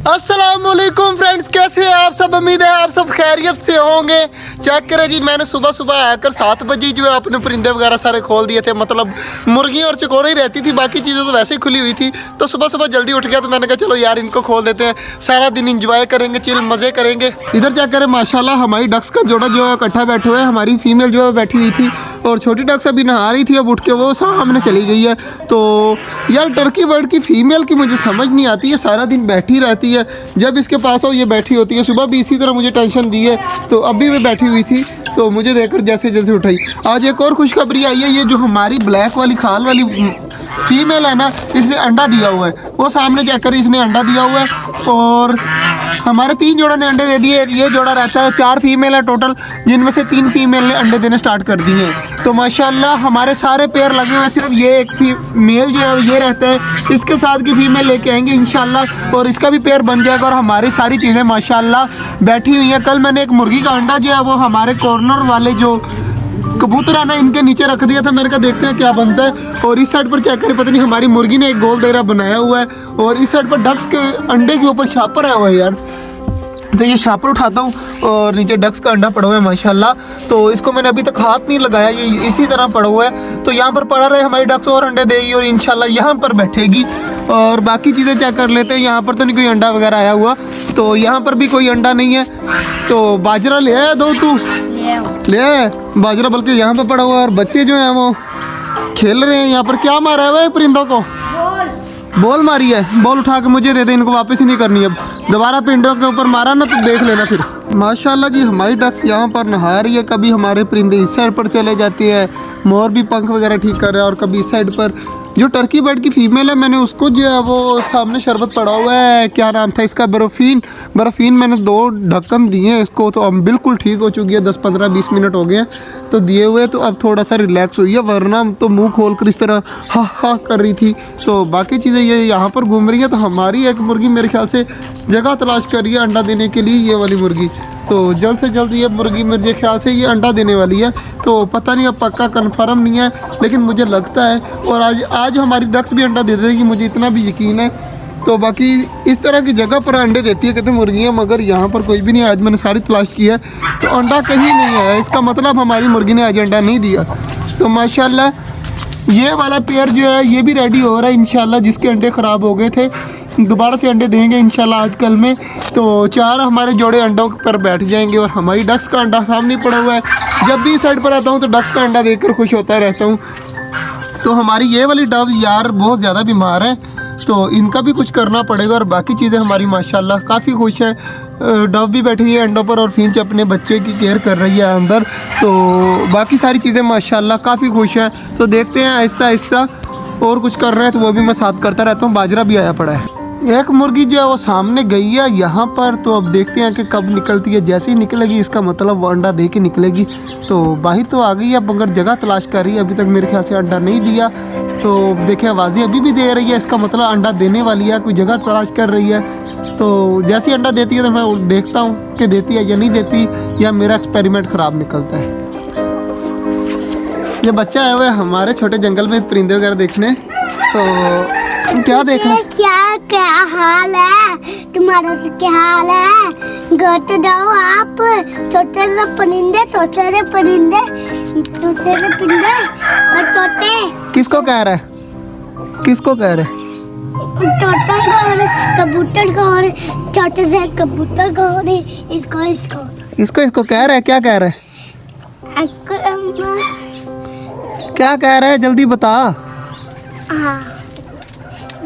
अस्सलामुअलैकुम फ्रेंड्स, कैसे हैं आप सब। उम्मीद है आप सब खैरियत से होंगे। चेक करें जी, मैंने सुबह सुबह आकर 7 बजे जो है अपने परिंदे वगैरह सारे खोल दिए थे। मतलब मुर्गी और चकोरे ही रहती थी, बाकी चीज़ें तो वैसे ही खुली हुई थी। तो सुबह सुबह जल्दी उठ गया तो मैंने कहा चलो यार इनको खोल देते हैं, सारा दिन इंजॉय करेंगे, चिल मज़े करेंगे। इधर चेक करें माशाल्लाह हमारी डक्स का जोड़ा जो है इकट्ठा बैठे हुए है। हमारी फीमेल जो है बैठी हुई थी और छोटी डक्स अभी नहा रही थी, अब उठ के वो सामने चली गई है। तो यार टर्की बर्ड की फीमेल की मुझे समझ नहीं आती है, सारा दिन बैठी रहती है। जब इसके पास हो ये बैठी होती है। सुबह भी इसी तरह मुझे टेंशन दी है, तो अभी भी बैठी हुई थी तो मुझे देखकर जैसे जैसे उठाई। आज एक और खुशखबरी आई है, ये जो हमारी ब्लैक वाली खाल वाली फीमेल है ना, इसने अंडा दिया हुआ है। वो सामने चेक करें, इसने अंडा दिया हुआ है और हमारे 3 जोड़ा ने अंडे दे दिए। ये जोड़ा रहता है, 4 फीमेल है टोटल, जिनमें से 3 फीमेल ने अंडे देने स्टार्ट कर दिए हैं। तो माशाल्लाह हमारे सारे पेयर लगे हुए हैं, सिर्फ ये एक मेल जो है ये रहता है। इसके साथ की फीमेल लेके आएंगे इंशाल्लाह और इसका भी पेयर बन जाएगा और हमारी सारी चीज़ें माशाल्लाह बैठी हुई हैं। कल मैंने एक मुर्गी का अंडा जो है वो हमारे कॉर्नर वाले जो कबूतर है ना, इनके नीचे रख दिया था। मैंने कहा देखते हैं क्या बनता है। और इस साइड पर चेक करें, पता नहीं हमारी मुर्गी ने एक गोल दायरा बनाया हुआ है और इस साइड पर डक्स के अंडे के ऊपर छापर आया हुआ है यार। तो ये छापर उठाता हूँ और नीचे डक्स का अंडा पड़ा हुआ है माशाल्लाह। तो इसको मैंने अभी तक हाथ नहीं लगाया, ये इसी तरह पड़ा हुआ है। तो यहाँ पर पड़ा रहे, हमारी डक्स और अंडे देगी और इंशाल्लाह यहाँ पर बैठेगी। और बाकी चीज़ें चेक कर लेते हैं। यहाँ पर तो नहीं कोई अंडा वगैरह आया हुआ, तो यहाँ पर भी कोई अंडा नहीं है। तो बाजरा ले आया दो, तू ले आया बाजरा, बल्कि यहाँ पर पड़ा हुआ है और बच्चे जो हैं वो खेल रहे हैं। यहाँ पर क्या मारा है भाई परिंदों को? बॉल मारी है। बॉल उठा के मुझे दे दे, इनको वापस ही नहीं करनी। अब दोबारा पिंडों के ऊपर मारा ना तो देख लेना फिर। माशाल्लाह जी हमारी डक्स यहाँ पर नहा रही है। कभी हमारे परिंदे इस साइड पर चले जाते हैं, मोर भी पंख वगैरह ठीक कर रहा है, और कभी इस साइड पर। जो टर्की बर्ड की फीमेल है, मैंने उसको जो है वो सामने शरबत पड़ा हुआ है, क्या नाम था इसका, बर्फीन मैंने 2 ढक्कन दिए हैं इसको। तो अब बिल्कुल ठीक हो चुकी है, 10-15-20 मिनट हो गए हैं तो दिए हुए। तो अब थोड़ा सा रिलैक्स हुई है, वरना तो मुंह खोल कर इस तरह हा कर रही थी। तो बाकी चीज़ें ये यहाँ पर घूम रही है। तो हमारी एक मुर्गी मेरे ख्याल से जगह तलाश कर रही है अंडा देने के लिए, ये वाली मुर्गी। तो जल्द से जल्द ये मुर्गी मेरे ख्याल से ये अंडा देने वाली है। तो पता नहीं, अब पक्का कंफर्म नहीं है, लेकिन मुझे लगता है। और आज हमारी डक्स भी अंडा दे देगी, मुझे इतना भी यकीन है। तो बाकी इस तरह की जगह पर अंडे देती है कहते मुर्गियाँ, मगर यहाँ पर कोई भी नहीं है। आज मैंने सारी तलाश की है तो अंडा कहीं नहीं है। इसका मतलब हमारी मुर्गी ने आज अंडा नहीं दिया। तो माशाल्लाह ये वाला पेयर जो है ये भी रेडी हो रहा है इंशाल्लाह। जिसके अंडे ख़राब हो गए थे दोबारा से अंडे देंगे इंशाल्लाह आज कल में। तो 4 हमारे जोड़े अंडों पर बैठ जाएंगे और हमारी डक्स का अंडा सामने पड़ा हुआ है। जब भी इस साइड पर आता हूँ तो डक्स का अंडा देखकर खुश होता रहता हूँ। तो हमारी ये वाली डव यार बहुत ज़्यादा बीमार है, तो इनका भी कुछ करना पड़ेगा। और बाकी चीज़ें हमारी माशाल्लाह काफ़ी खुश है। डव भी बैठी हुई है अंडों पर और फिंच अपने बच्चे की केयर कर रही है अंदर। तो बाकी सारी चीज़ें माशाल्लाह काफ़ी खुश है। तो देखते हैं आहिस्ता आहिस्ता, और कुछ कर रहे हैं तो वो भी मैं साथ करता रहता हूँ। बाजरा भी आया पड़ा है। एक मुर्गी जो है वो सामने गई है यहाँ पर, तो अब देखते हैं कि कब निकलती है। जैसे ही निकलेगी इसका मतलब वो अंडा दे के निकलेगी। तो बाहर तो आ गई है, मगर जगह तलाश कर रही है। अभी तक मेरे ख्याल से अंडा नहीं दिया। तो देखें आवाज़ें अभी भी दे रही है, इसका मतलब अंडा देने वाली है, कोई जगह तलाश कर रही है। तो जैसे ही अंडा देती है तो मैं देखता हूँ कि देती है या नहीं देती, या मेरा एक्सपेरिमेंट ख़राब निकलता है। ये बच्चा आया हुआ है हमारे छोटे जंगल में परिंदे वगैरह देखने। तो क्या देख रहे? क्या हाल है तुम्हारा? क्या हाल है? घर तो जाओ आप। छोटे से परिंदे और छोटे। किसको कह रहा है? किसको कह रहे? कबूतर को और छोटे से कबूतर को और इसको कह रहा है। क्या कह रहा है? क्या कह रहा है जल्दी बता। हाँ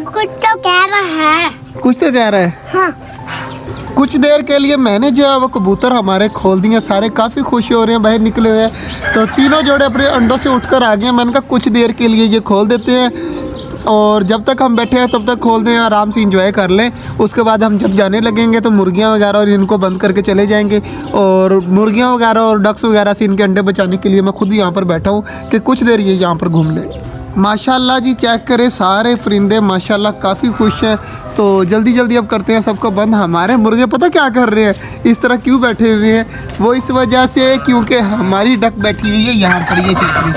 कुछ तो कह रहा है। कुछ तो कह रहा है। हाँ। कुछ देर के लिए मैंने जो है वो कबूतर हमारे खोल दिए, सारे काफ़ी खुश हो रहे हैं, बाहर निकले हुए हैं। तो तीनों जोड़े अपने अंडों से उठकर आ गए हैं। मैंने कहा कुछ देर के लिए ये खोल देते हैं और जब तक हम बैठे हैं तब तक खोल दें, आराम से इंजॉय कर लें। उसके बाद हम जब जाने लगेंगे तो मुर्गियाँ वगैरह और इनको बंद करके चले जाएंगे। और मुर्गियाँ वगैरह और डक्स वगैरह से इनके अंडे बचाने के लिए मैं खुद यहाँ पर बैठा हूँ कि कुछ देर ये यहाँ पर घूम ले। माशाल्लाह जी चेक करें, सारे परिंदे माशाल्लाह काफ़ी खुश हैं। तो जल्दी जल्दी अब करते हैं सबको बंद। हमारे मुर्गे पता क्या कर रहे हैं, इस तरह क्यों बैठे हुए हैं? वो इस वजह से क्योंकि हमारी डक बैठी हुई है यहाँ पर, ये चेक करें।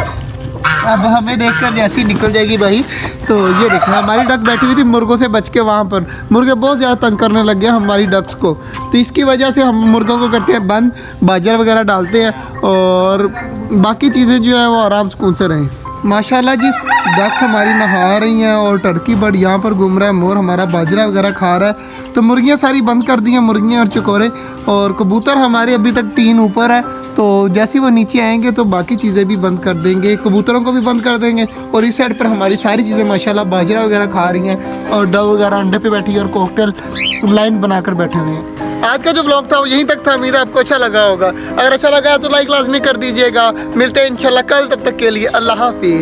अब हमें देखकर जैसे ही निकल जाएगी भाई, तो ये देखें हमारी डक बैठी हुई थी मुर्गों से बच के वहाँ पर। मुर्गे बहुत ज़्यादा तंग करने लग गए हमारी डक्स को, तो इसकी वजह से हम मुर्गों को करते हैं बंद, बाजरा वगैरह डालते हैं और बाकी चीज़ें जो है वो आराम सुकून से रहें। माशाल्लाह जी डक्स हमारी नहा रही हैं और टर्की बर्ड यहाँ पर घूम रहा है, मोर हमारा बाजरा वगैरह खा रहा है। तो मुर्गियाँ सारी बंद कर दी हैं, मुर्गियाँ और चकोरे। और कबूतर हमारे अभी तक 3 ऊपर है, तो जैसे ही वो नीचे आएंगे तो बाकी चीज़ें भी बंद कर देंगे, कबूतरों को भी बंद कर देंगे। और इस साइड पर हमारी सारी चीज़ें माशाल्लाह बाजरा वगैरह खा रही हैं और डव वगैरह अंडे पे बैठी है और कॉकटेल लाइन बनाकर बैठे हुए हैं। आज का जो व्लॉग था वो यहीं तक था, उम्मीद है आपको अच्छा लगा होगा। अगर अच्छा लगा तो लाइक लाजमी कर दीजिएगा। मिलते हैं इंशाल्लाह कल, तब तक के लिए अल्लाह हाफिज़।